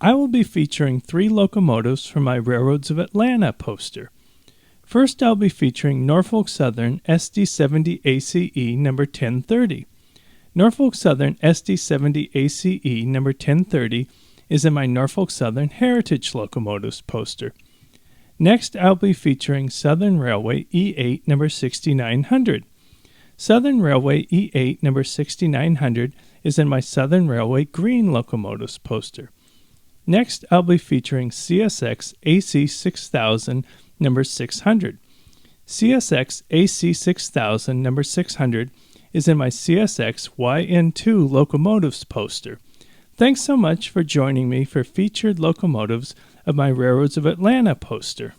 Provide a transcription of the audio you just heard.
I will be featuring 3 locomotives from my Railroads of Atlanta poster. First, I'll be featuring Norfolk Southern SD70ACe number 1030. Norfolk Southern SD70ACe number 1030 is in my Norfolk Southern Heritage Locomotives poster. Next, I'll be featuring Southern Railway E8 number 6900. Southern Railway E8 number 6900 is in my Southern Railway Green Locomotives poster. Next, I'll be featuring CSX AC6000 number 600. CSX AC6000 number 600 is in my CSX YN2 Locomotives poster. Thanks so much for joining me for featured locomotives of my Railroads of Atlanta poster.